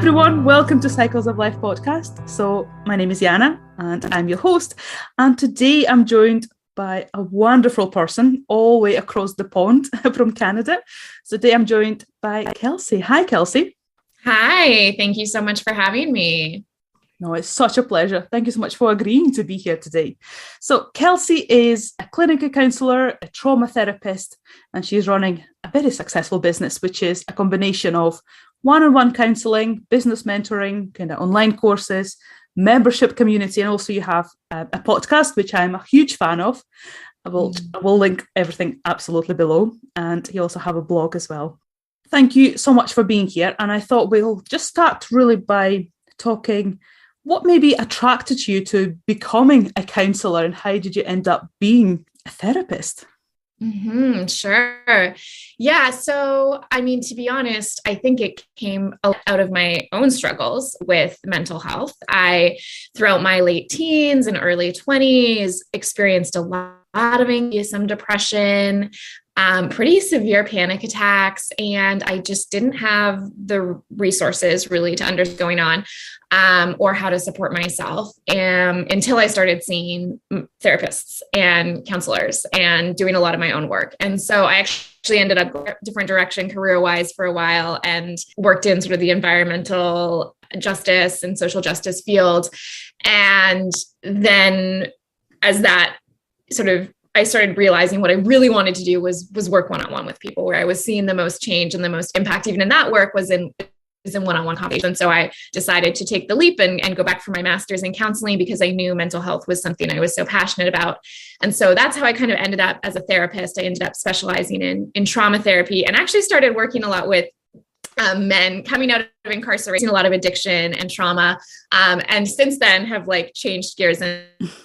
everyone, welcome to Cycles of Life podcast. So my name is Jana and I'm your host, and today I'm joined by a wonderful person all the way across the pond from Canada. So today I'm joined by Kelsey. Hi Kelsey. Hi, thank you so much for having me. No, it's such a pleasure. Thank you so much for agreeing to be here today. So Kelsey is a clinical counsellor, a trauma therapist, and she's running a very successful business, which is a combination of one-on-one counselling, business mentoring, kind of online courses, membership community, and also you have a podcast, which I'm a huge fan of. I will link everything absolutely below. And you also have a blog as well. Thank you so much for being here. And I thought we'll just start really by talking what maybe attracted you to becoming a counsellor and how did you end up being a therapist? Sure. Yeah. So, to be honest, I think it came out of my own struggles with mental health. Throughout my late teens and early 20s, experienced a lot of anxiety, some depression, pretty severe panic attacks. And I just didn't have the resources really to understand what's going on, or how to support myself until I started seeing therapists and counselors and doing a lot of my own work. And so I actually ended up going a different direction career-wise for a while and worked in sort of the environmental justice and social justice field. And then as that I started realizing what I really wanted to do was work one-on-one with people, where I was seeing the most change and the most impact, even in that work, was in one-on-one conversation. So I decided to take the leap and go back for my master's in counseling because I knew mental health was something I was so passionate about. And so that's how I kind of ended up as a therapist. I ended up specializing in trauma therapy and actually started working a lot with men coming out of incarceration, a lot of addiction and trauma. And since then have changed gears and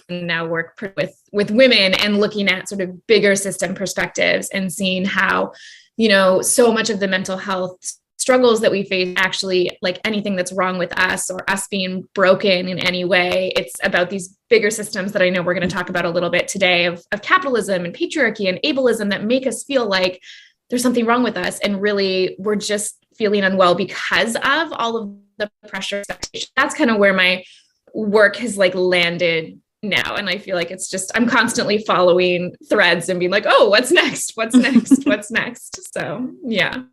now work with women and looking at sort of bigger system perspectives and seeing how, so much of the mental health struggles that we face, actually, anything that's wrong with us or us being broken in any way, it's about these bigger systems that I know we're going to talk about a little bit today of capitalism and patriarchy and ableism that make us feel like there's something wrong with us. And really, we're just feeling unwell because of all of the pressure. That's kind of where my work has landed now. And I feel like it's just, I'm constantly following threads and being like, oh, what's next? What's next? What's next? So, yeah.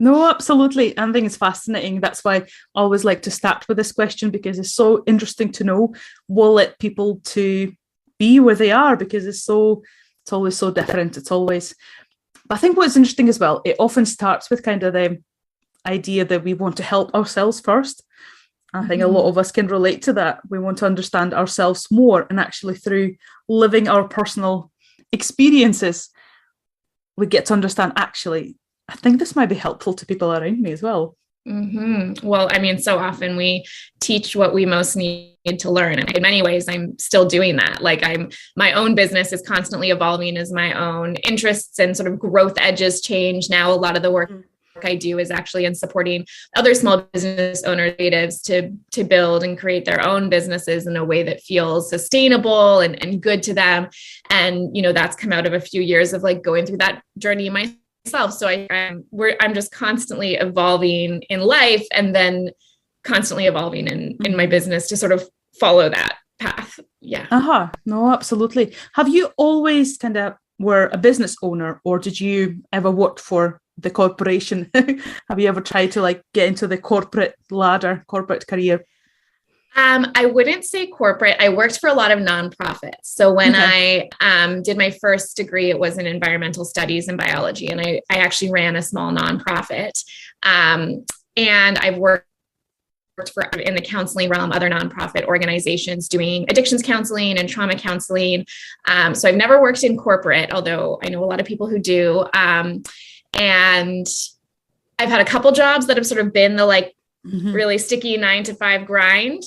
No, absolutely. I think it's fascinating. That's why I always like to start with this question, because it's so interesting to know what led people to be where they are, because it's always so different. But I think what's interesting as well, it often starts with kind of the idea that we want to help ourselves first. I think a lot of us can relate to that. We want to understand ourselves more, and actually through living our personal experiences, we get to understand, actually, I think this might be helpful to people around me as well. Well, so often we teach what we most need to learn. And in many ways, I'm still doing that. My own business is constantly evolving as my own interests and sort of growth edges change. Now, a lot of the work I do is actually in supporting other small business owners, creatives to build and create their own businesses in a way that feels sustainable and good to them. And, that's come out of a few years of going through that journey myself. So I'm just constantly evolving in life, and then constantly evolving in my business to sort of follow that path. Yeah. No, absolutely. Have you always kind of were a business owner, or did you ever work for the corporation? Have you ever tried to get into the corporate career? I wouldn't say corporate. I worked for a lot of nonprofits. So when I did my first degree, it was in environmental studies and biology. And I actually ran a small nonprofit. And I've worked in the counseling realm, other nonprofit organizations doing addictions counseling and trauma counseling. So I've never worked in corporate, although I know a lot of people who do. And I've had a couple jobs that have sort of been the really sticky 9-to-5 grind,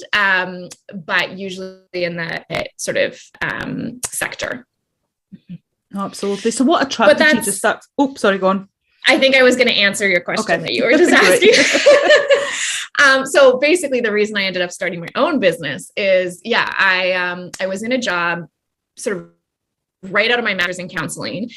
but usually in the sort of sector. Absolutely. So what attracted you to start? Oh, sorry, go on. I think I was going to answer your question that you were just asking. So basically the reason I ended up starting my own business is, I was in a job sort of right out of my master's in counseling.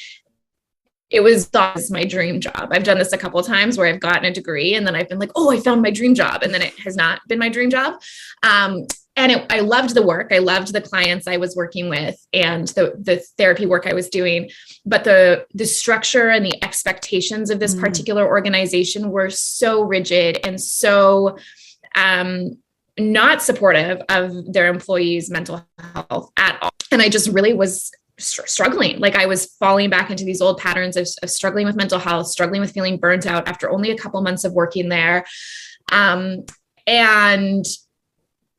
it was my dream job. I've done this a couple of times where I've gotten a degree and then I've been like, oh, I found my dream job. And then it has not been my dream job. I loved the work. I loved the clients I was working with and the therapy work I was doing. But the structure and the expectations of this particular organization were so rigid and so not supportive of their employees' mental health at all. And I just really was struggling. Like I was falling back into these old patterns of struggling with mental health, struggling with feeling burnt out after only a couple months of working there. And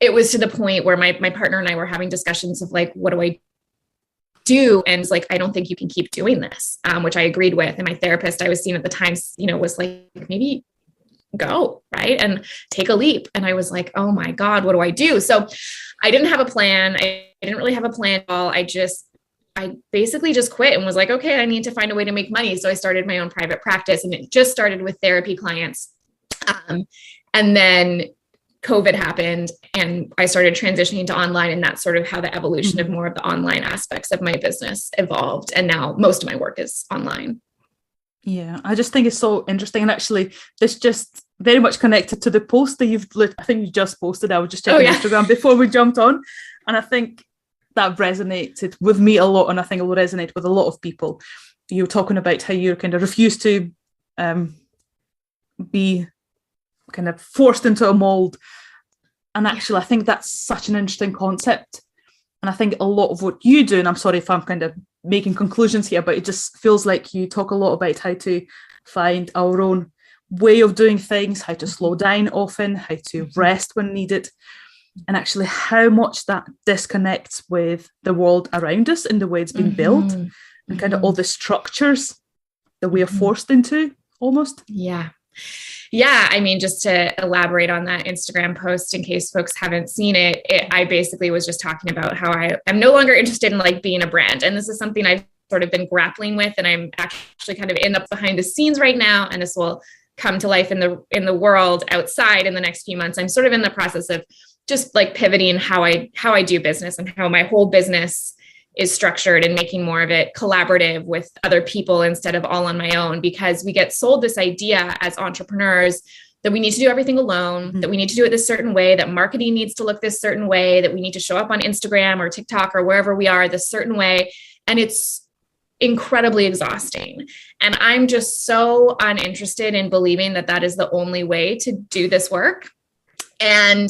it was to the point where my partner and I were having discussions of like, what do I do? And it's like, I don't think you can keep doing this, which I agreed with. And my therapist I was seeing at the time, was like, maybe go, right? And take a leap. And I was like, oh my God, what do I do? So I didn't have a plan. I didn't really have a plan at all. I basically just quit and was like, okay, I need to find a way to make money. So I started my own private practice and it just started with therapy clients. And then COVID happened and I started transitioning to online, and that's sort of how the evolution of more of the online aspects of my business evolved. And now most of my work is online. Yeah, I just think it's so interesting. And actually, this just very much connected to the post that I think you just posted. I was just checking Instagram before we jumped on. And I think that resonated with me a lot. And I think it will resonate with a lot of people. You're talking about how you kind of refuse to be kind of forced into a mold. And actually, I think that's such an interesting concept. And I think a lot of what you do, and I'm sorry if I'm kind of making conclusions here, but it just feels like you talk a lot about how to find our own way of doing things, how to slow down often, how to rest when needed, and actually how much that disconnects with the world around us and the way it's been built and kind of all the structures that we are forced into almost. Yeah. Yeah. I mean, just to elaborate on that Instagram post, in case folks haven't seen it, I basically was just talking about how I'm no longer interested in like being a brand. And this is something I've sort of been grappling with. And I'm actually kind of in the behind the scenes right now. And this will come to life in the world outside in the next few months. I'm sort of in the process of just like pivoting how I do business and how my whole business is structured and making more of it collaborative with other people instead of all on my own, because we get sold this idea as entrepreneurs that we need to do everything alone, that we need to do it this certain way, that marketing needs to look this certain way, that we need to show up on Instagram or TikTok or wherever we are this certain way. And it's incredibly exhausting. And I'm just so uninterested in believing that that is the only way to do this work. And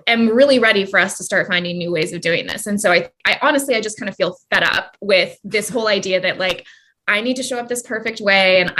am really ready for us to start finding new ways of doing this. And so I honestly, I just kind of feel fed up with this whole idea that like, I need to show up this perfect way and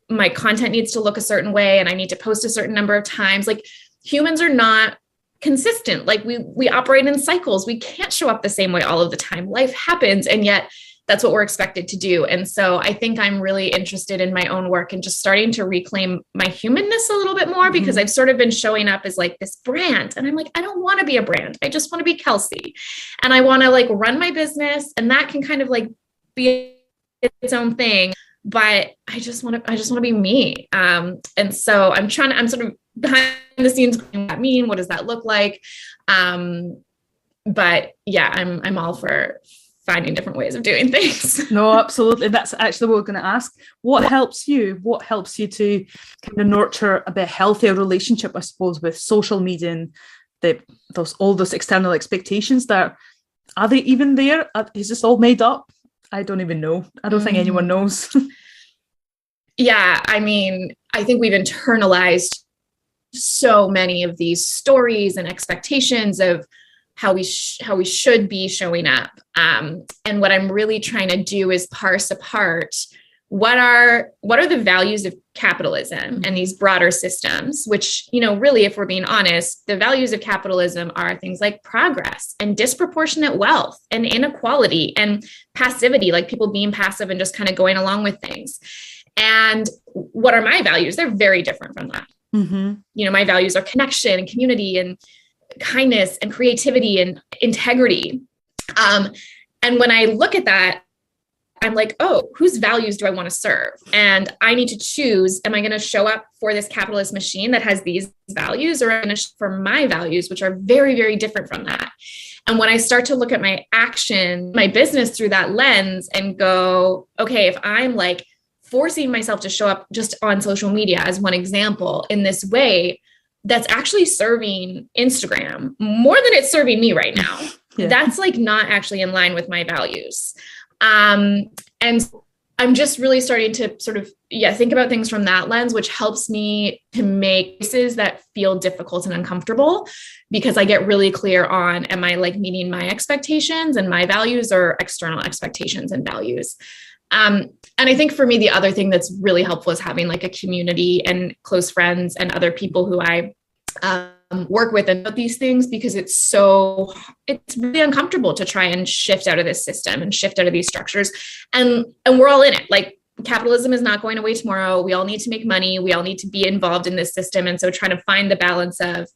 my content needs to look a certain way and I need to post a certain number of times. Like humans are not consistent. Like we operate in cycles. We can't show up the same way all of the time. Life happens. And yet that's what we're expected to do. And so I think I'm really interested in my own work and just starting to reclaim my humanness a little bit more, because I've sort of been showing up as like this brand. And I'm like, I don't want to be a brand. I just want to be Kelsey. And I want to like run my business, and that can kind of like be its own thing. But I just want to be me. And so I'm sort of behind the scenes. What does that mean? What does that look like? But yeah, I'm all for finding different ways of doing things. No, absolutely. That's actually what we're going to ask. What helps you? What helps you to kind of nurture a bit healthier relationship, I suppose, with social media and all those external expectations that are they even there? Is this all made up? I don't even know. I don't think anyone knows. Yeah. I mean, I think we've internalized so many of these stories and expectations of how we should be showing up. And what I'm really trying to do is parse apart what are the values of capitalism and these broader systems, which, really, if we're being honest, the values of capitalism are things like progress and disproportionate wealth and inequality and passivity, like people being passive and just kind of going along with things. And what are my values? They're very different from that. My values are connection and community and kindness and creativity and integrity. And when I look at that, I'm like, oh, whose values do I want to serve? And I need to choose, am I going to show up for this capitalist machine that has these values, or am I going to for my values, which are very, very different from that? And when I start to look at my action, my business through that lens and go, okay, if I'm like forcing myself to show up just on social media as one example in this way, that's actually serving Instagram more than it's serving me right now. Yeah. That's like not actually in line with my values. And I'm just really starting to sort of, think about things from that lens, which helps me to make choices that feel difficult and uncomfortable, because I get really clear on, am I like meeting my expectations and my values or external expectations and values? And I think for me, the other thing that's really helpful is having like a community and close friends and other people who I work with about these things, because it's really uncomfortable to try and shift out of this system and shift out of these structures. And we're all in it. Like, capitalism is not going away tomorrow. We all need to make money. We all need to be involved in this system. And so trying to find the balance of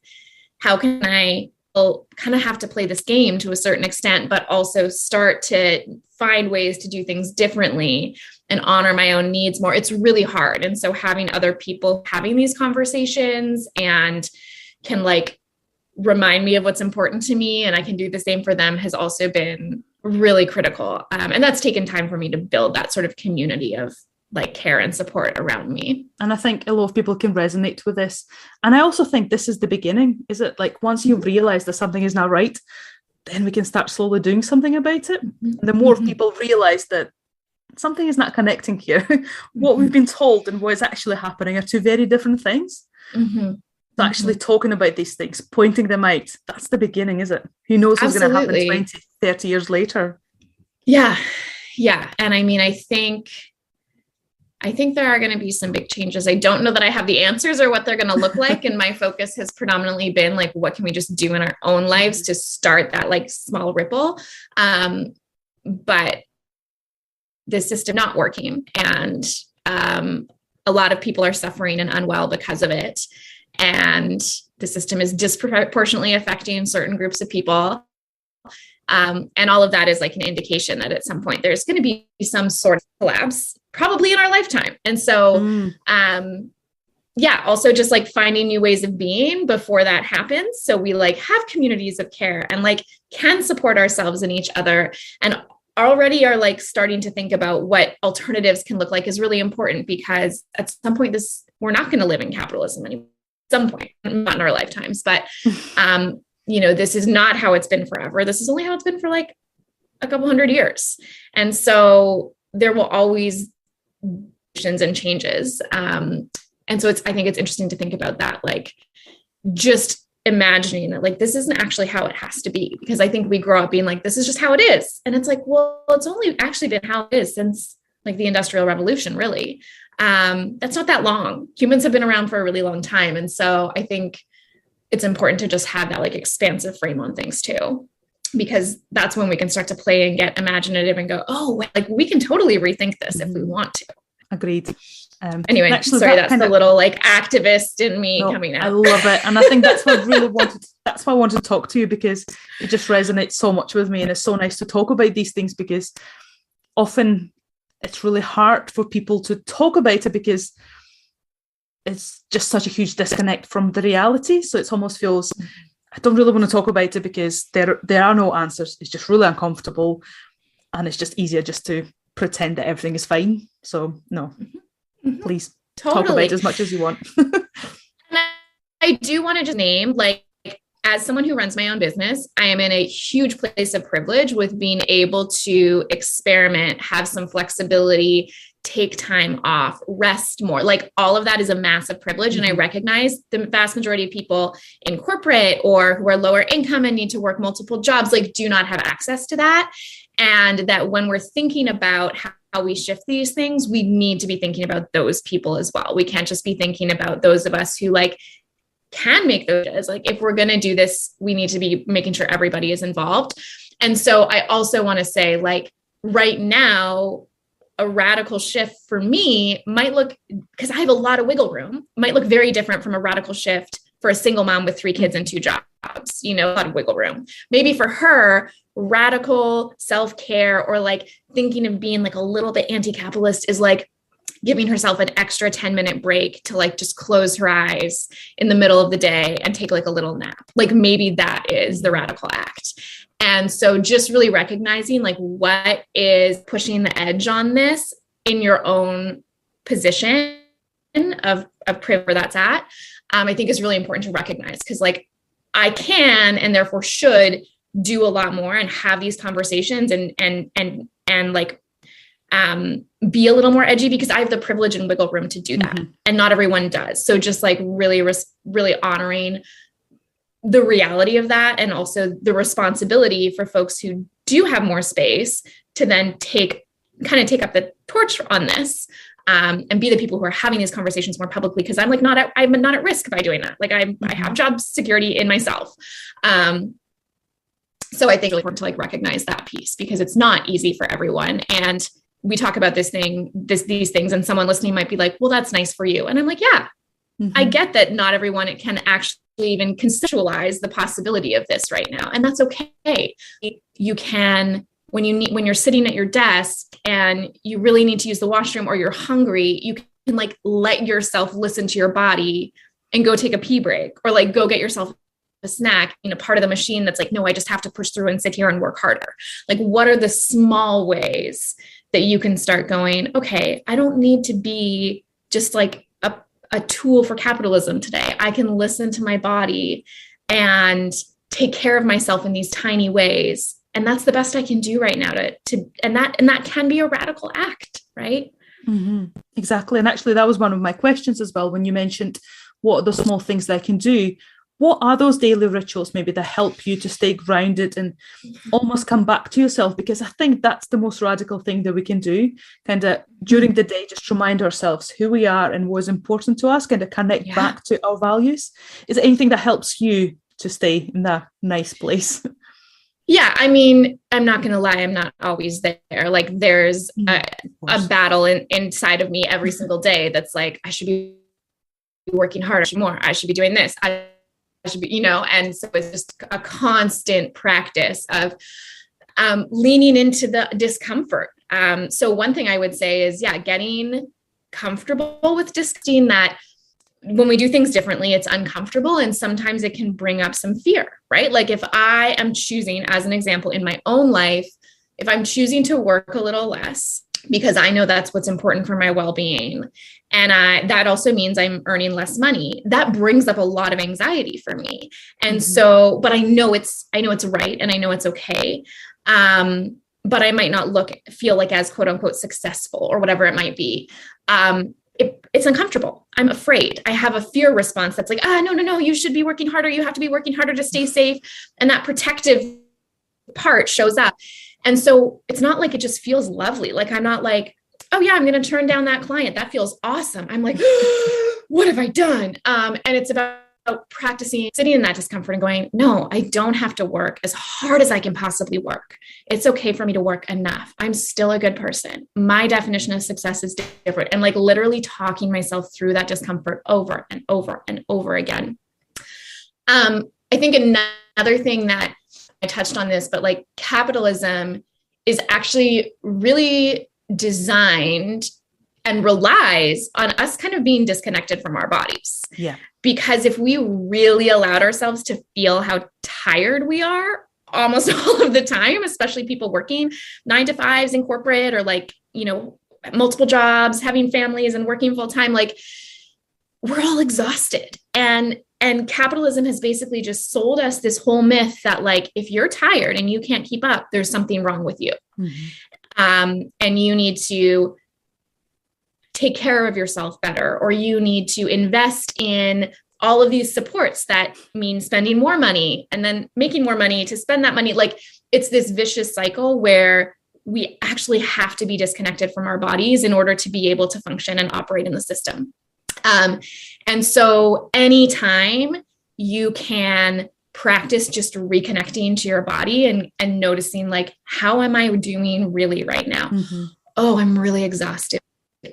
how can I kind of have to play this game to a certain extent, but also start to find ways to do things differently and honor my own needs more. It's really hard. And so having other people having these conversations and can like remind me of what's important to me, and I can do the same for them, has also been really critical. And that's taken time for me to build that sort of community of like care and support around me. And I think a lot of people can resonate with this. And I also think this is the beginning. Is it like once you realize that something is not right, then we can start slowly doing something about it. Mm-hmm. The more people realize that something is not connecting here, what we've been told and what is actually happening are two very different things. Mm-hmm. So actually talking about these things, pointing them out, that's the beginning, is it? Who knows what's going to happen 20, 30 years later? Yeah. Yeah. And I mean, I think there are going to be some big changes. I don't know that I have the answers or what they're going to look like. And my focus has predominantly been like, what can we just do in our own lives to start that like small ripple? But the system not working, and a lot of people are suffering and unwell because of it. And the system is disproportionately affecting certain groups of people. And all of that is like an indication that at some point there's going to be some sort of collapse, probably in our lifetime. And so, also just like finding new ways of being before that happens. So we like have communities of care and like can support ourselves and each other, and already are like starting to think about what alternatives can look like is really important, because at some point we're not going to live in capitalism anymore. Some point, not in our lifetimes, but this is not how it's been forever. This is only how it's been for like a couple hundred years. And so there will always be and changes. And so I think it's interesting to think about that, like just imagining that like, this isn't actually how it has to be, because I think we grow up being like, this is just how it is. And it's like, well, it's only actually been how it is since like the Industrial Revolution, really. That's not that long. Humans have been around for a really long time. And so I think it's important to just have that like expansive frame on things too, because that's when we can start to play and get imaginative and go, oh, like we can totally rethink this if we want to. Agreed. Anyway, actually, sorry, that's the little like activist in me coming out. I love it. And I think that's what that's why I wanted to talk to you, because it just resonates so much with me. And it's so nice to talk about these things, because often it's really hard for people to talk about it because it's just such a huge disconnect from the reality. So it almost feels, I don't really want to talk about it because there are no answers. It's just really uncomfortable, and it's just easier just to pretend that everything is fine. So no, please talk about it as much as you want. And I do want to just name, like, as someone who runs my own business, I am in a huge place of privilege with being able to experiment, have some flexibility, take time off, rest more. Like all of that is a massive privilege. And I recognize the vast majority of people in corporate or who are lower income and need to work multiple jobs, like do not have access to that. And that when we're thinking about how we shift these things, we need to be thinking about those people as well. We can't just be thinking about those of us who like can make those changes. Like if we're going to do this, we need to be making sure everybody is involved. And so I also want to say, like, right now, a radical shift for me might look, because I have a lot of wiggle room, might look very different from a radical shift for a single mom with 3 kids and 2 jobs, a lot of wiggle room. Maybe for her, radical self-care or like thinking of being like a little bit anti-capitalist is like giving herself an extra 10-minute break to like just close her eyes in the middle of the day and take like a little nap. Like maybe that is the radical act. And so just really recognizing like what is pushing the edge on this in your own position of privilege where that's at, I think is really important to recognize, because like I can and therefore should do a lot more and have these conversations and like be a little more edgy, because I have the privilege and wiggle room to do that. Mm-hmm. And not everyone does. So just like really honoring the reality of that, and also the responsibility for folks who do have more space to then take up the torch on this, and be the people who are having these conversations more publicly. Because I'm not at risk by doing that. Like I have job security in myself. So I think it's really important to like recognize that piece, because it's not easy for everyone. And we talk about these things, and someone listening might be like, well, that's nice for you. And I'm like, yeah, I get that not everyone can actually even conceptualize the possibility of this right now. And that's okay. You can, when you're sitting at your desk and you really need to use the washroom, or you're hungry, you can like let yourself listen to your body and go take a pee break, or like go get yourself a snack in a part of the machine that's like, no, I just have to push through and sit here and work harder. Like, what are the small ways that you can start going, okay, I don't need to be just like a tool for capitalism today. I can listen to my body and take care of myself in these tiny ways. And that's the best I can do right now and that can be a radical act, right? Mm-hmm. Exactly. And actually that was one of my questions as well, when you mentioned what are the small things that I can do. What are those daily rituals maybe that help you to stay grounded and almost come back to yourself? Because I think that's the most radical thing that we can do, kind of during the day, just remind ourselves who we are and what is important to us, kind of connect back to our values. Is there anything that helps you to stay in that nice place? Yeah, I mean, I'm not going to lie, I'm not always there. Like there's a battle inside of me every single day that's like, I should be working harder, I should be doing this. I should be, and so it's just a constant practice of leaning into the discomfort. So one thing I would say is, getting comfortable with just seeing that when we do things differently, it's uncomfortable. And sometimes it can bring up some fear, right? Like if I am choosing, as an example in my own life, if I'm choosing to work a little less, because I know that's what's important for my well-being, and that also means I'm earning less money, that brings up a lot of anxiety for me. And so, but I know it's right. And I know it's okay. But I might not feel like as quote unquote successful or whatever it might be. It's uncomfortable. I'm afraid. I have a fear response that's like, no, you should be working harder. You have to be working harder to stay safe. And that protective part shows up. And so it's not like it just feels lovely. Like I'm not like, oh yeah, I'm going to turn down that client. That feels awesome. I'm like, what have I done? And it's about practicing sitting in that discomfort and going, no, I don't have to work as hard as I can possibly work. It's okay for me to work enough. I'm still a good person. My definition of success is different. And like literally talking myself through that discomfort over and over and over again. I think another thing that I touched on this, but like capitalism is actually really designed and relies on us kind of being disconnected from our bodies. Yeah. Because if we really allowed ourselves to feel how tired we are almost all of the time, especially people working 9 to 5s in corporate or like, multiple jobs, having families and working full time, like we're all exhausted. And capitalism has basically just sold us this whole myth that like, if you're tired and you can't keep up, there's something wrong with you. And you need to take care of yourself better, or you need to invest in all of these supports that mean spending more money and then making more money to spend that money. Like it's this vicious cycle where we actually have to be disconnected from our bodies in order to be able to function and operate in the system. And so anytime you can practice just reconnecting to your body and noticing like, how am I doing really right now? Oh, I'm really exhausted.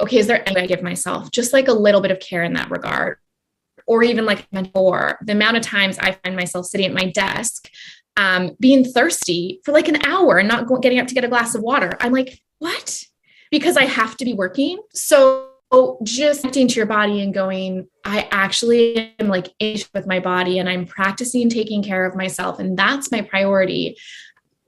Okay, is there anything I give myself? Just like a little bit of care in that regard. Or even like before, the amount of times I find myself sitting at my desk, being thirsty for like an hour and not getting up to get a glass of water. I'm like, what? Because I have to be working. So just connecting to your body and going, I actually am like in with my body and I'm practicing taking care of myself. And that's my priority.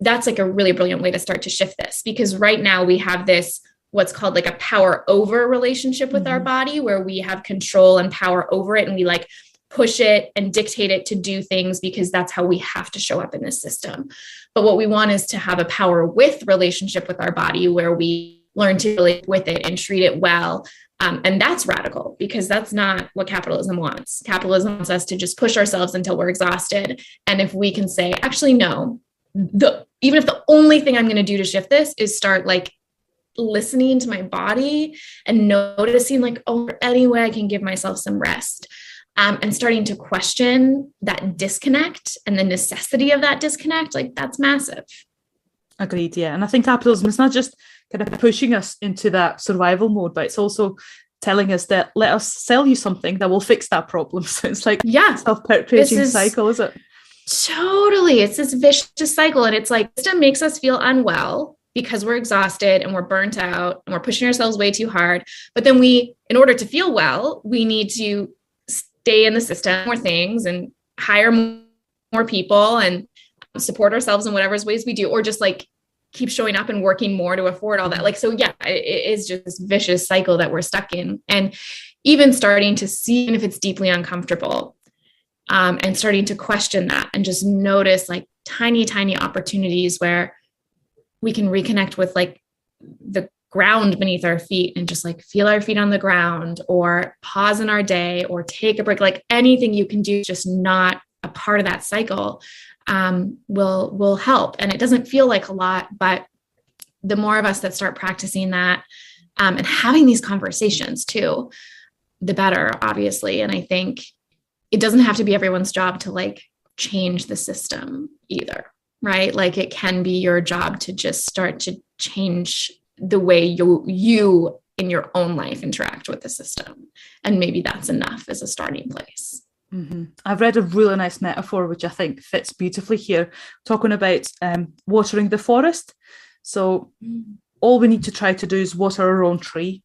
that's like a really brilliant way to start to shift this, because right now we have this, what's called like a power over relationship with our body, where we have control and power over it. And we like push it and dictate it to do things because that's how we have to show up in this system. But what we want is to have a power with relationship with our body, where we learn to relate with it and treat it well. And that's radical, because that's not what capitalism wants. Capitalism wants us to just push ourselves until we're exhausted. And if we can say, actually, no, even if the only thing I'm going to do to shift this is start like listening to my body and noticing like, oh, any way I can give myself some rest, and starting to question that disconnect and the necessity of that disconnect, like that's massive. Agreed. Yeah. And I think capitalism is not just kind of pushing us into that survival mode, but it's also telling us that let us sell you something that will fix that problem. So it's like, yeah, self-perpetuating cycle, is it? Totally. It's this vicious cycle. And it's like, system makes us feel unwell because we're exhausted and we're burnt out and we're pushing ourselves way too hard. But then in order to feel well, we need to stay in the system, more things, and hire more people and support ourselves in whatever ways we do, or just like keep showing up and working more to afford all that. Like, so yeah, it is just this vicious cycle that we're stuck in. And even starting to see, even if it's deeply uncomfortable, and starting to question that and just notice like tiny, tiny opportunities where we can reconnect with like the ground beneath our feet and just like feel our feet on the ground, or pause in our day, or take a break. Like anything you can do, just not a part of that cycle, will help. And it doesn't feel like a lot, but the more of us that start practicing that, and having these conversations too, the better, obviously. And I think it doesn't have to be everyone's job to like change the system either, right? Like it can be your job to just start to change the way you in your own life interact with the system. And maybe that's enough as a starting place. Mm-hmm. I've read a really nice metaphor, which I think fits beautifully here, talking about watering the forest. So all we need to try to do is water our own tree.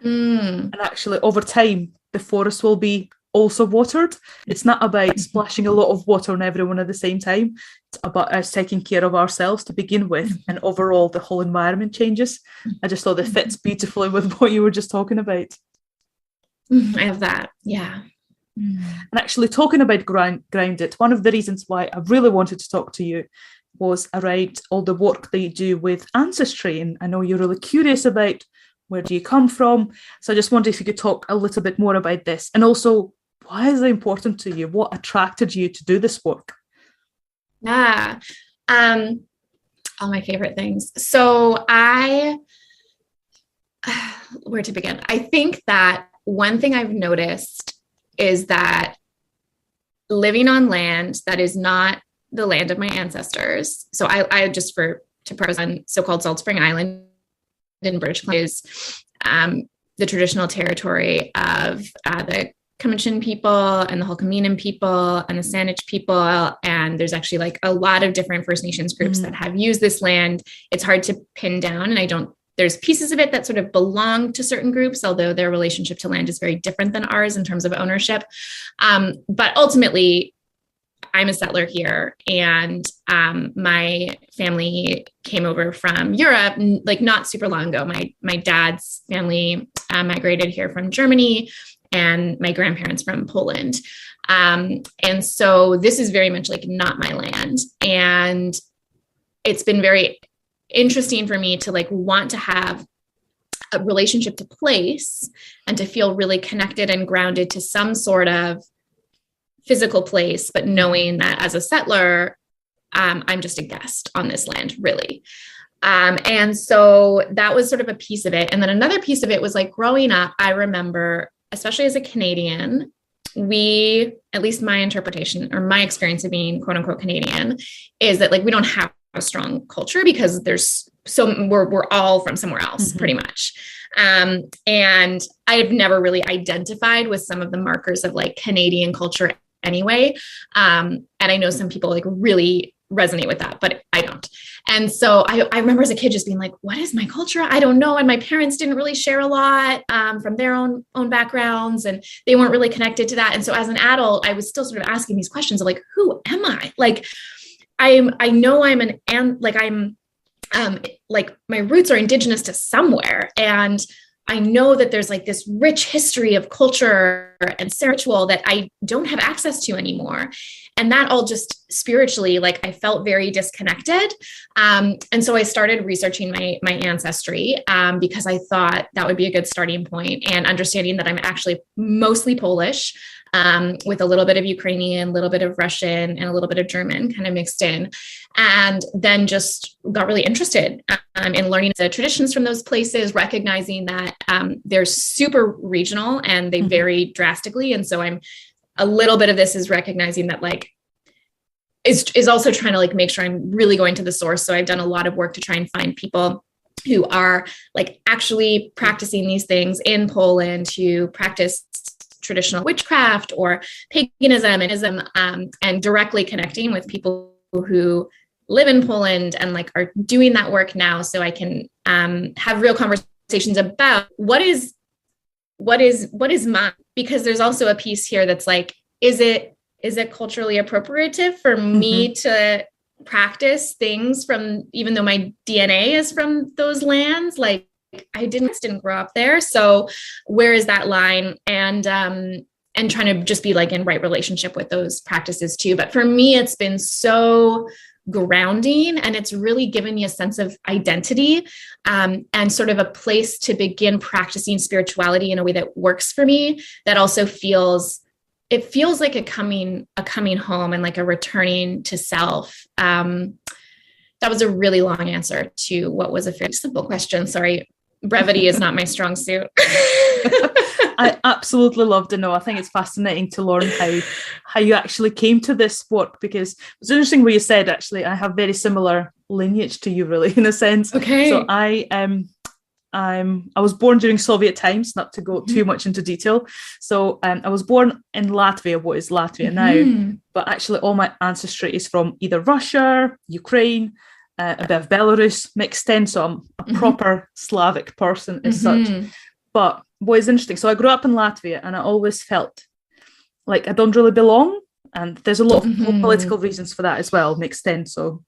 And actually over time, the forest will be also watered. It's not about splashing a lot of water on everyone at the same time. It's about us taking care of ourselves to begin with, and overall the whole environment changes. I just thought that fits beautifully with what you were just talking about. I have that. Yeah. And actually talking about grounded, one of the reasons why I really wanted to talk to you was around all the work that you do with ancestry. And I know you're really curious about where do you come from. So I just wondered if you could talk a little bit more about this, and also why is it important to you? What attracted you to do this work? Yeah. All my favorite things. So where to begin? I think that one thing I've noticed is that living on land that is not the land of my ancestors. So I just to preface, on so-called Salt Spring Island in British Columbia is the traditional territory of the Comanche people and the Hulkaminam people and the Saanich people. And there's actually like a lot of different First Nations groups that have used this land. It's hard to pin down, and there's pieces of it that sort of belong to certain groups, although their relationship to land is very different than ours in terms of ownership. But ultimately, I'm a settler here, and my family came over from Europe, like not super long ago. My dad's family migrated here from Germany, and my grandparents from Poland. And so this is very much like not my land. And it's been very interesting for me to like want to have a relationship to place and to feel really connected and grounded to some sort of physical place, but knowing that as a settler, I'm just a guest on this land, really. And so that was sort of a piece of it. And then another piece of it was like growing up, I remember, especially as a Canadian, at least my interpretation or my experience of being quote unquote Canadian is that like, we don't have a strong culture because we're all from somewhere else pretty much. And I have never really identified with some of the markers of like Canadian culture anyway. And I know some people like really resonate with that, but I don't. And so I remember as a kid just being like, what is my culture? I don't know. And my parents didn't really share a lot from their own backgrounds, and they weren't really connected to that. And so as an adult, I was still sort of asking these questions of like, who am I? Like, I know like my roots are indigenous to somewhere. And I know that there's like this rich history of culture and ritual that I don't have access to anymore. And that all just spiritually, like I felt very disconnected. And so I started researching my ancestry because I thought that would be a good starting point, and understanding that I'm actually mostly Polish, with a little bit of Ukrainian, a little bit of Russian, and a little bit of German kind of mixed in. And then just got really interested in learning the traditions from those places, recognizing that they're super regional and they vary drastically. And so a little bit of this is recognizing that like is also trying to like make sure I'm really going to the source. So I've done a lot of work to try and find people who are like actually practicing these things in Poland, who practice traditional witchcraft or paganism and directly connecting with people who live in Poland and like are doing that work now, so I can have real conversations about what is mine. Because there's also a piece here that's like, is it culturally appropriative for me to practice things from, even though my DNA is from those lands? Like I didn't grow up there. So where is that line? And trying to just be like in right relationship with those practices too. But for me, it's been so grounding, and it's really given me a sense of identity, and sort of a place to begin practicing spirituality in a way that works for me, that also feels like a coming home and like a returning to self. That was a really long answer to what was a very simple question. Sorry. Brevity is not my strong suit. I absolutely love to know. I think it's fascinating to learn how you actually came to this work, because it's interesting what you said. Actually, I have very similar lineage to you, really, in a sense. Okay. So I was born during Soviet times, not to go too much into detail. So I was born in Latvia, what is Latvia now, but actually all my ancestry is from either Russia, Ukraine, a bit of Belarus mixed in. So I'm a proper Slavic person as such. But what is interesting, so I grew up in Latvia, and I always felt like I don't really belong. And there's a lot of political reasons for that as well, mixed in. So,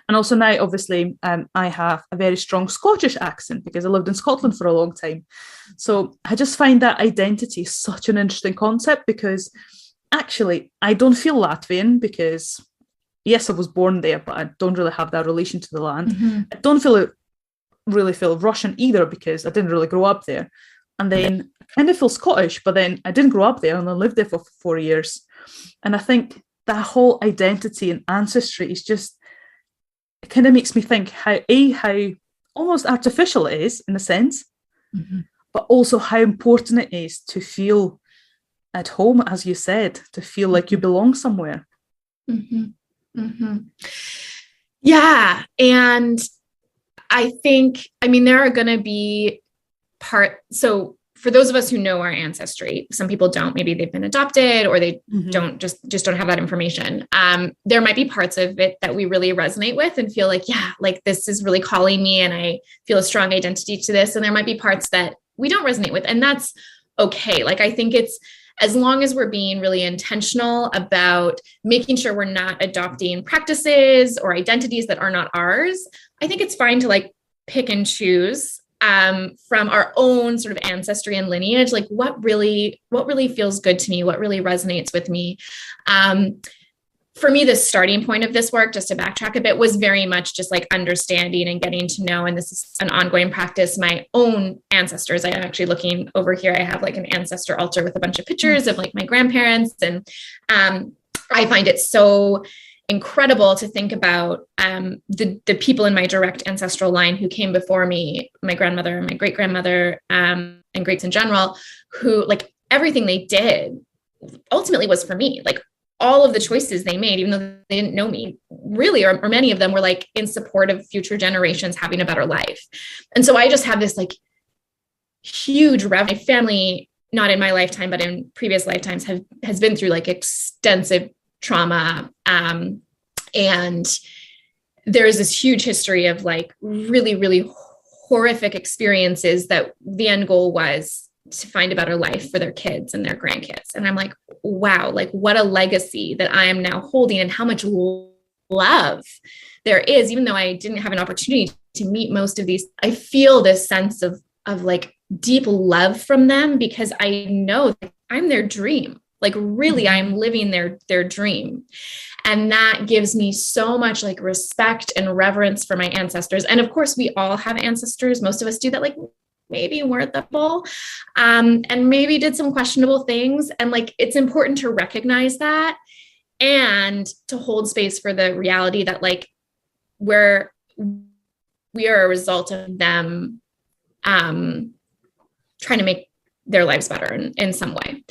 and also now, obviously, I have a very strong Scottish accent because I lived in Scotland for a long time. So I just find that identity such an interesting concept, because actually I don't feel Latvian because, yes, I was born there, but I don't really have that relation to the land. I don't really feel Russian either because I didn't really grow up there. And then I kind of feel Scottish, but then I didn't grow up there and I lived there for 4 years. And I think that whole identity and ancestry is just, it kind of makes me think how almost artificial it is in a sense, but also how important it is to feel at home, as you said, to feel like you belong somewhere. Yeah. And I think, there are going to be so for those of us who know our ancestry, some people don't, maybe they've been adopted or they don't don't have that information. There might be parts of it that we really resonate with and feel like, yeah, like this is really calling me and I feel a strong identity to this. And there might be parts that we don't resonate with, and that's okay. Like, I think it's, as long as we're being really intentional about making sure we're not adopting practices or identities that are not ours, I think it's fine to like pick and choose from our own sort of ancestry and lineage, like what really feels good to me, what really resonates with me. For me, the starting point of this work, just to backtrack a bit, was very much just like understanding and getting to know, and this is an ongoing practice, my own ancestors. I'm actually looking over here. I have like an ancestor altar with a bunch of pictures of like my grandparents. And I find it so incredible to think about the people in my direct ancestral line who came before me, my grandmother, my great-grandmother, and greats in general, who like everything they did ultimately was for me. Like all of the choices they made, even though they didn't know me really, or many of them were like in support of future generations having a better life. And so I just have this like huge my family, not in my lifetime, but in previous lifetimes has been through like extensive trauma. And there's this huge history of like really, really horrific experiences that the end goal was to find a better life for their kids and their grandkids. And I'm like, wow, like what a legacy that I am now holding, and how much love there is, even though I didn't have an opportunity to meet most of these, I feel this sense of like deep love from them, because I know that I'm their dream. Like really, I'm living their dream. And that gives me so much like respect and reverence for my ancestors. And of course, we all have ancestors. Most of us do that, like maybe weren't the full, and maybe did some questionable things. And like, it's important to recognize that and to hold space for the reality that like we are a result of them trying to make their lives better in some way.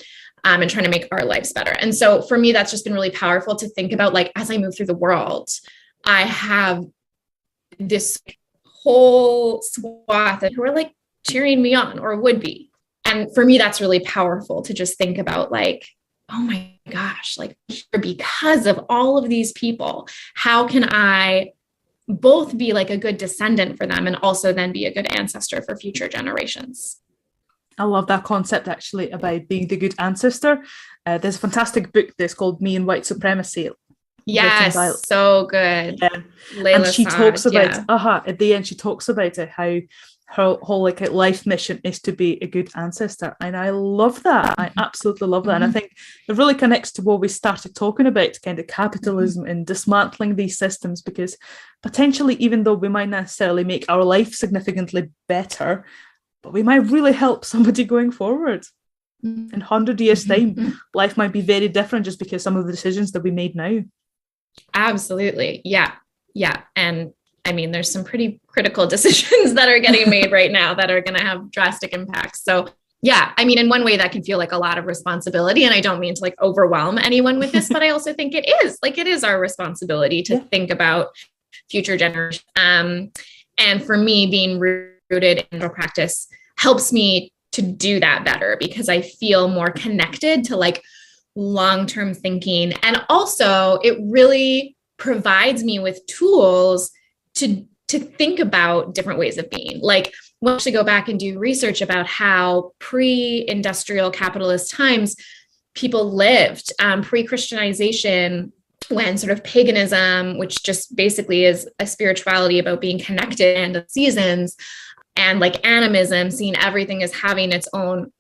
And trying to make our lives better. And so for me, that's just been really powerful to think about, like, as I move through the world, I have this whole swath who are like cheering me on, or would be. And for me, that's really powerful to just think about, like, oh my gosh, like, because of all of these people, how can I both be like a good descendant for them and also then be a good ancestor for future generations? I love that concept, actually, about being the good ancestor. There's a fantastic book that's called Me and White Supremacy. Yes, so good. Yeah. And she talks about, at the end, she talks about it, how her whole like life mission is to be a good ancestor. And I love that. I absolutely love that. And I think it really connects to what we started talking about, kind of capitalism and dismantling these systems, because potentially, even though we might not necessarily make our life significantly better, but we might really help somebody going forward. In 100 years' time, life might be very different just because some of the decisions that we made now. Absolutely. Yeah. Yeah. And I mean, there's some pretty critical decisions that are getting made right now that are going to have drastic impacts. So yeah, I mean, in one way that can feel like a lot of responsibility, and I don't mean to like overwhelm anyone with this, but I also think it is our responsibility to think about future generations. And for me, being rooted in practice helps me to do that better, because I feel more connected to like long-term thinking. And also it really provides me with tools to think about different ways of being. Like, we'll actually go back and do research about how pre-industrial capitalist times people lived, pre-Christianization, when sort of paganism, which just basically is a spirituality about being connected and the seasons, and like animism, seeing everything as having its own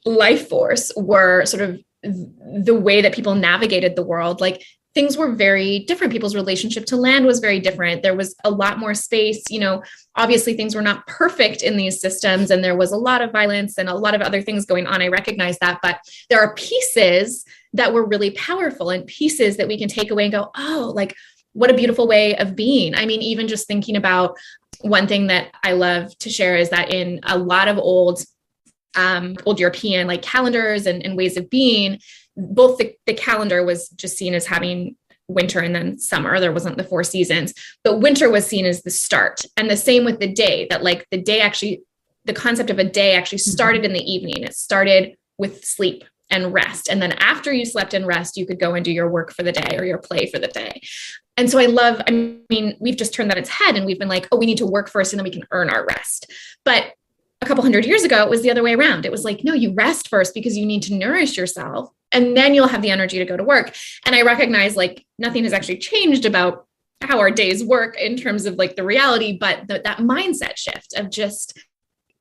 life force, were sort of the way that people navigated the world. Like, things were very different. People's relationship to land was very different. There was a lot more space. You know, obviously things were not perfect in these systems, and there was a lot of violence and a lot of other things going on. I recognize that, but there are pieces that were really powerful, and pieces that we can take away and go, oh, like, what a beautiful way of being. I mean, even just thinking about, one thing that I love to share is that in a lot of old European like calendars and ways of being, both the calendar was just seen as having winter and then summer. There wasn't the 4 seasons, but winter was seen as the start. And the same with the day, that like the day actually, the concept of a day actually started in the evening. It started with sleep and rest. And then after you slept and rest, you could go and do your work for the day or your play for the day. And so I mean, we've just turned that its head, and we've been like, oh, we need to work first and then we can earn our rest. But a couple hundred years ago, it was the other way around. It was like, no, you rest first because you need to nourish yourself, and then you'll have the energy to go to work. And I recognize like nothing has actually changed about how our days work in terms of like the reality, but that mindset shift of just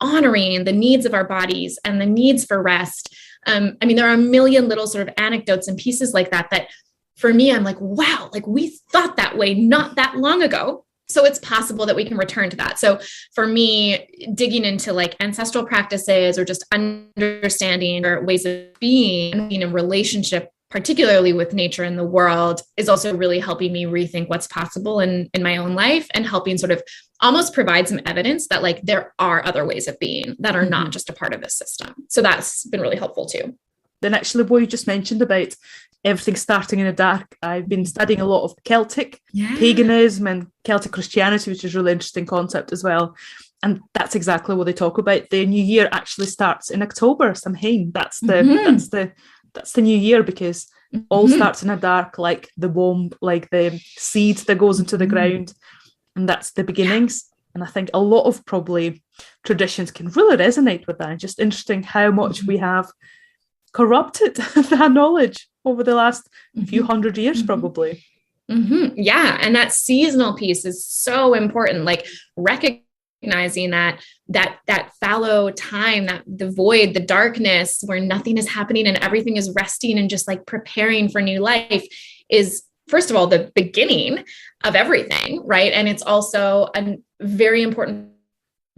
honoring the needs of our bodies and the needs for rest. I mean, there are a million little sort of anecdotes and pieces like that, that for me, I'm like, wow, like we thought that way not that long ago. So it's possible that we can return to that. So for me, digging into like ancestral practices, or just understanding or ways of being in a relationship, particularly with nature and the world, is also really helping me rethink what's possible in my own life, and helping sort of almost provide some evidence that like there are other ways of being that are not just a part of this system. So that's been really helpful too. Then actually what you just mentioned about everything starting in the dark, I've been studying a lot of Celtic paganism and Celtic Christianity, which is a really interesting concept as well. And that's exactly what they talk about. The new year actually starts in October, Samhain. That's the new year, because all starts in the dark, like the womb, like the seed that goes into the ground. And that's the beginnings. And I think a lot of probably traditions can really resonate with that. And just interesting how much we have corrupted that knowledge over the last few hundred years, probably. Yeah. And that seasonal piece is so important. Like recognizing that fallow time, that the void, the darkness where nothing is happening and everything is resting and just like preparing for new life is, first of all, the beginning of everything, right? And it's also a very important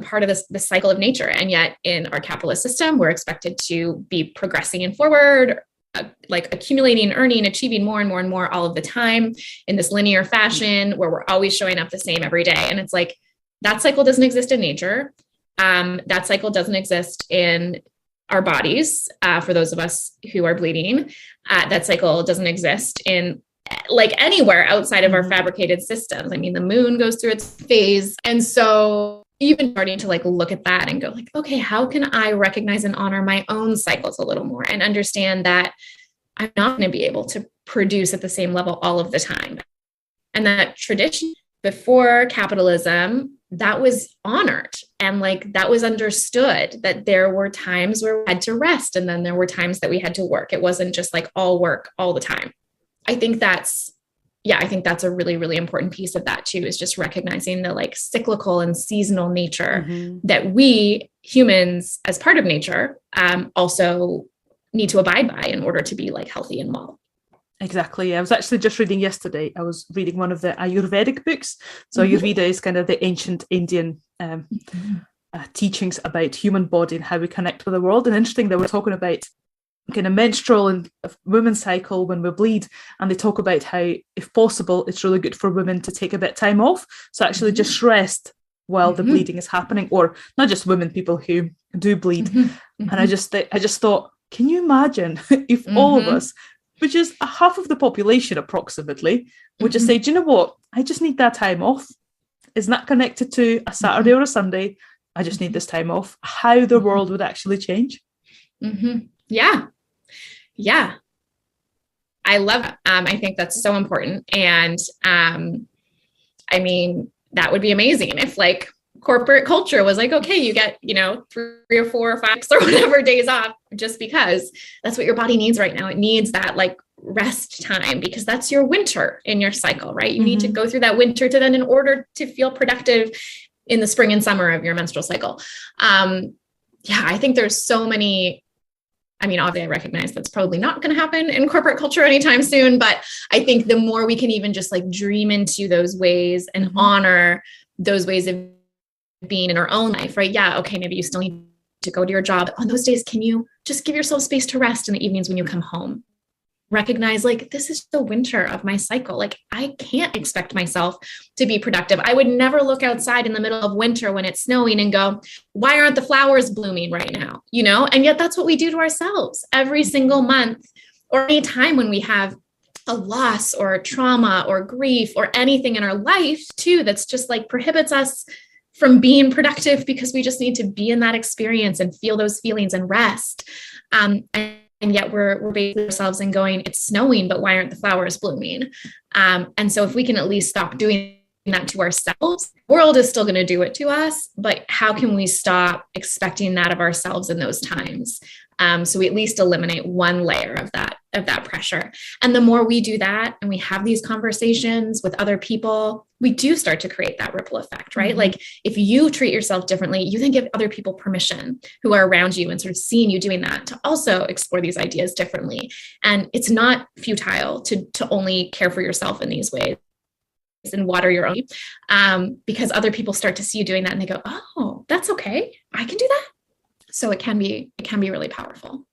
part of the cycle of nature. And yet in our capitalist system, we're expected to be progressing and forward, like accumulating, earning, achieving more and more and more all of the time in this linear fashion where we're always showing up the same every day. And it's like, that cycle doesn't exist in nature. That cycle doesn't exist in our bodies. For those of us who are bleeding, that cycle doesn't exist in like anywhere outside of our fabricated systems. I mean, the moon goes through its phase. And so even starting to like look at that and go like, okay, how can I recognize and honor my own cycles a little more and understand that I'm not going to be able to produce at the same level all of the time. And that tradition before capitalism, that was honored and like that was understood, that there were times where we had to rest and then there were times that we had to work. It wasn't just like all work all the time. I think that's a really, really important piece of that too, is just recognizing the like cyclical and seasonal nature that we humans as part of nature also need to abide by in order to be like healthy and well. Exactly. I was actually just reading yesterday. I was reading one of the Ayurvedic books. So Ayurveda is kind of the ancient Indian teachings about human body and how we connect with the world. And interesting that we're talking about kind of menstrual and women's cycle when we bleed, and they talk about how, if possible, it's really good for women to take a bit of time off, so actually just rest while the bleeding is happening, or not just women, people who do bleed. And I just thought, can you imagine if all of us, which is a half of the population approximately, would just say, do you know what, I just need that time off. Isn't that connected to a Saturday or a Sunday? I just need this time off. How the world would actually change. Yeah. I love it. I think that's so important. And I mean, that would be amazing if like corporate culture was like, okay, you get, 3 or 4 or 5 or whatever days off, just because that's what your body needs right now. It needs that like rest time, because that's your winter in your cycle, right? You need to go through that winter to then, in order to feel productive in the spring and summer of your menstrual cycle. I think there's so many. I mean, obviously I recognize that's probably not going to happen in corporate culture anytime soon, but I think the more we can even just like dream into those ways and honor those ways of being in our own life, right? Yeah. Okay. Maybe you still need to go to your job. On those days, can you just give yourself space to rest in the evenings when you come home? Recognize like, this is the winter of my cycle. Like I can't expect myself to be productive. I would never look outside in the middle of winter when it's snowing and go, why aren't the flowers blooming right now? And yet that's what we do to ourselves every single month, or any time when we have a loss or trauma or grief or anything in our life too, that's just like prohibits us from being productive, because we just need to be in that experience and feel those feelings and rest. And yet we're basing ourselves and going, it's snowing, but why aren't the flowers blooming? And so if we can at least stop doing that to ourselves, the world is still going to do it to us, but how can we stop expecting that of ourselves in those times? So we at least eliminate one layer of that pressure. And the more we do that, and we have these conversations with other people, we do start to create that ripple effect, right? Like if you treat yourself differently, you then give other people permission who are around you and sort of seeing you doing that to also explore these ideas differently. And it's not futile to only care for yourself in these ways and water your own, because other people start to see you doing that and they go, oh, that's okay. I can do that. So it can be really powerful.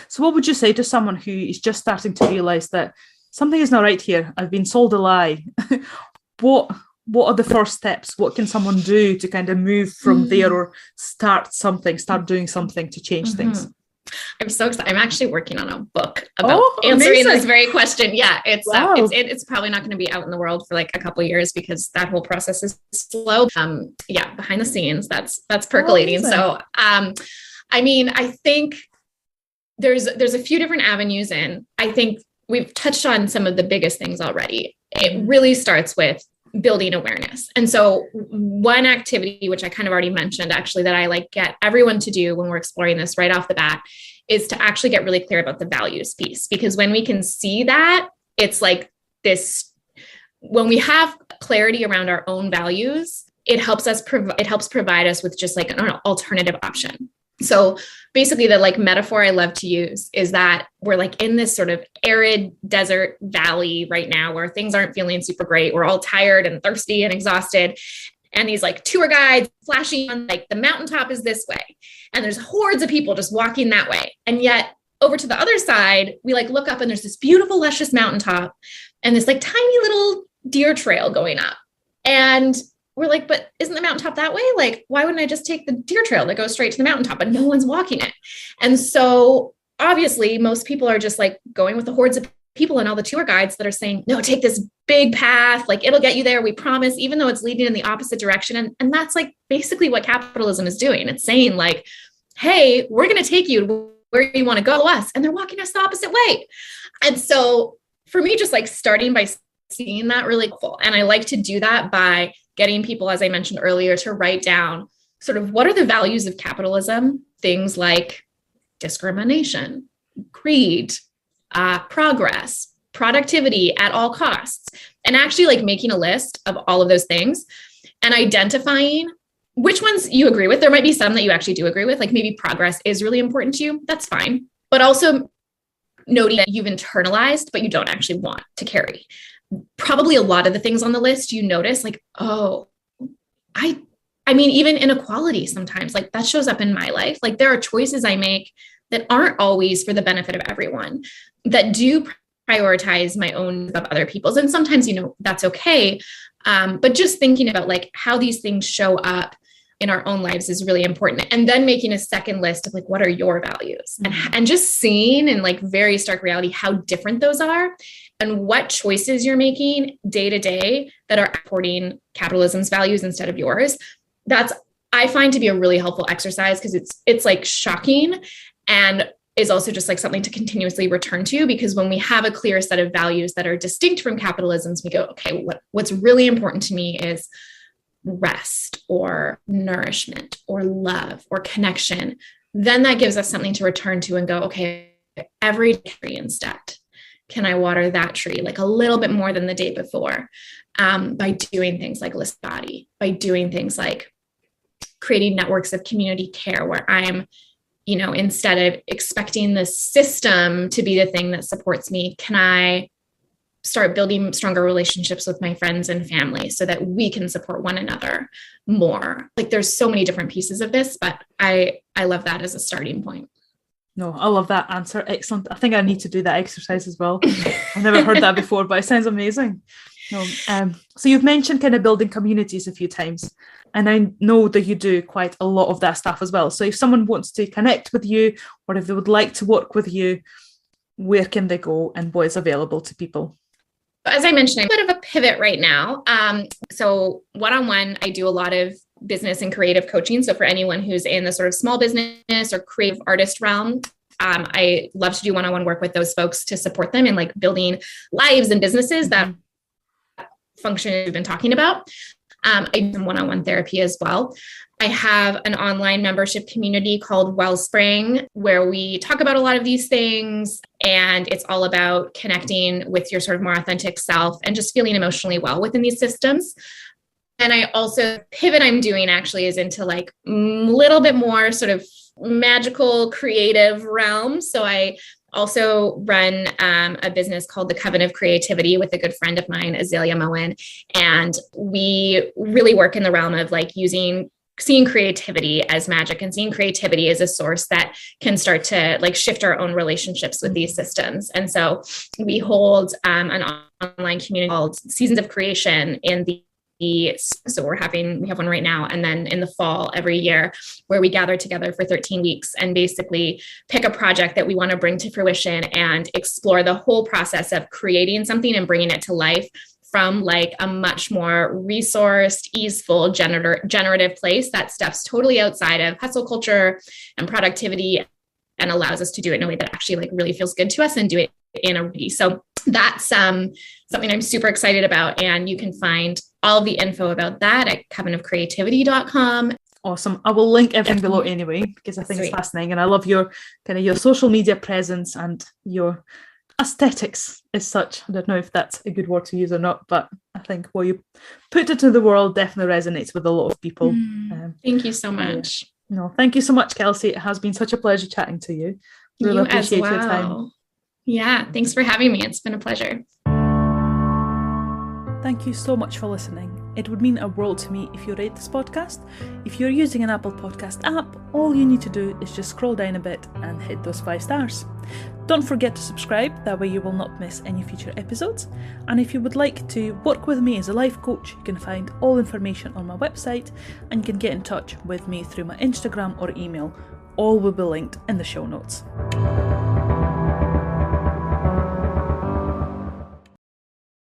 So what would you say to someone who is just starting to realize that something is not right here? I've been sold a lie. What are the first steps? What can someone do to kind of move from there, or start doing something to change things? I'm so excited. I'm actually working on a book about answering this very question. Yeah, it's probably not going to be out in the world for like a couple of years, because that whole process is slow. Behind the scenes, that's percolating. So, I mean, I think there's a few different avenues in. I think we've touched on some of the biggest things already. It really starts with building awareness. And so one activity, which I kind of already mentioned, actually, that I like get everyone to do when we're exploring this right off the bat, is to actually get really clear about the values piece. Because when we can see that, it's like this when we have clarity around our own values, it helps provide us with just like an alternative option. So basically the like metaphor I love to use is that we're like in this sort of arid desert valley right now where things aren't feeling super great. We're all tired and thirsty and exhausted. And these like tour guides flashing on like the mountaintop is this way. And there's hordes of people just walking that way. And yet over to the other side, we like look up and there's this beautiful, luscious mountaintop and this like tiny little deer trail going up. And we're like, but isn't the mountaintop that way? Like, why wouldn't I just take the deer trail that goes straight to the mountaintop? But no one's walking it. And so obviously most people are just like going with the hordes of people and all the tour guides that are saying, no, take this big path. Like it'll get you there. We promise, even though it's leading in the opposite direction. And that's like basically what capitalism is doing. It's saying like, hey, we're going to take you where you want to go us. And they're walking us the opposite way. And so for me, just like starting by seeing that really cool. And I like to do that by getting people, as I mentioned earlier, to write down sort of what are the values of capitalism, things like discrimination, greed, progress, productivity at all costs, and actually like making a list of all of those things and identifying which ones you agree with. There might be some that you actually do agree with, like maybe progress is really important to you. That's fine. But also noting that you've internalized, but you don't actually want to carry. Probably a lot of the things on the list you notice like, oh, I mean, even inequality sometimes like that shows up in my life. Like there are choices I make that aren't always for the benefit of everyone, that do prioritize my own of other people's. And sometimes, you know, that's okay. But just thinking about like how these things show up in our own lives is really important. And then making a second list of like, what are your values? And just seeing in like very stark reality how different those are and what choices you're making day to day that are supporting capitalism's values instead of yours. That's, I find to be a really helpful exercise because it's like shocking and is also just like something to continuously return to, because when we have a clear set of values that are distinct from capitalism's, we go, okay, what's really important to me is rest or nourishment or love or connection. Then that gives us something to return to and go, okay, every tree instead. Can I water that tree like a little bit more than the day before? By doing things like list body, by doing things like creating networks of community care where I'm, you know, instead of expecting the system to be the thing that supports me, can I start building stronger relationships with my friends and family so that we can support one another more? Like there's so many different pieces of this, but I love that as a starting point. No, I love that answer. Excellent. I think I need to do that exercise as well. I've never heard that before, but it sounds amazing. No, so you've mentioned kind of building communities a few times, and I know that you do quite a lot of that stuff as well. So if someone wants to connect with you or if they would like to work with you, where can they go and what is available to people? As I mentioned, I'm a bit of a pivot right now. So one-on-one, I do a lot of business and creative coaching. So for anyone who's in the sort of small business or creative artist realm, I love to do one-on-one work with those folks to support them in like building lives and businesses that function we've been talking about. I do some one-on-one therapy as well. I have an online membership community called Wellspring, where we talk about a lot of these things. And it's all about connecting with your sort of more authentic self and just feeling emotionally well within these systems. And I also pivot I'm doing actually is into like a little bit more sort of magical, creative realm. So I also run a business called the Coven of Creativity with a good friend of mine, Azalea Moen. And we really work in the realm of like seeing creativity as magic and seeing creativity as a source that can start to like shift our own relationships with these systems. And so we hold an online community called Seasons of Creation so we have one right now, and then in the fall every year where we gather together for 13 weeks and basically pick a project that we want to bring to fruition and explore the whole process of creating something and bringing it to life from like a much more resourced, easeful, generative place that steps totally outside of hustle culture and productivity and allows us to do it in a way that actually like really feels good to us and do it in a way. So that's something I'm super excited about. And you can find all of the info about that at covenofcreativity.com. Awesome. I will link everything below anyway, because I think it's fascinating. And I love your social media presence and your aesthetics as such. I don't know if that's a good word to use or not, but I think what you put into the world definitely resonates with a lot of people. Thank you so much. No, thank you so much, Kelsey. It has been such a pleasure chatting to you. Really appreciate your time. Yeah, thanks for having me. It's been a pleasure. Thank you so much for listening. It would mean a world to me if you rate this podcast. If you're using an Apple Podcast app, all you need to do is just scroll down a bit and hit those 5 stars. Don't forget to subscribe, that way you will not miss any future episodes. And if you would like to work with me as a life coach, you can find all information on my website, and you can get in touch with me through my Instagram or email. All will be linked in the show notes.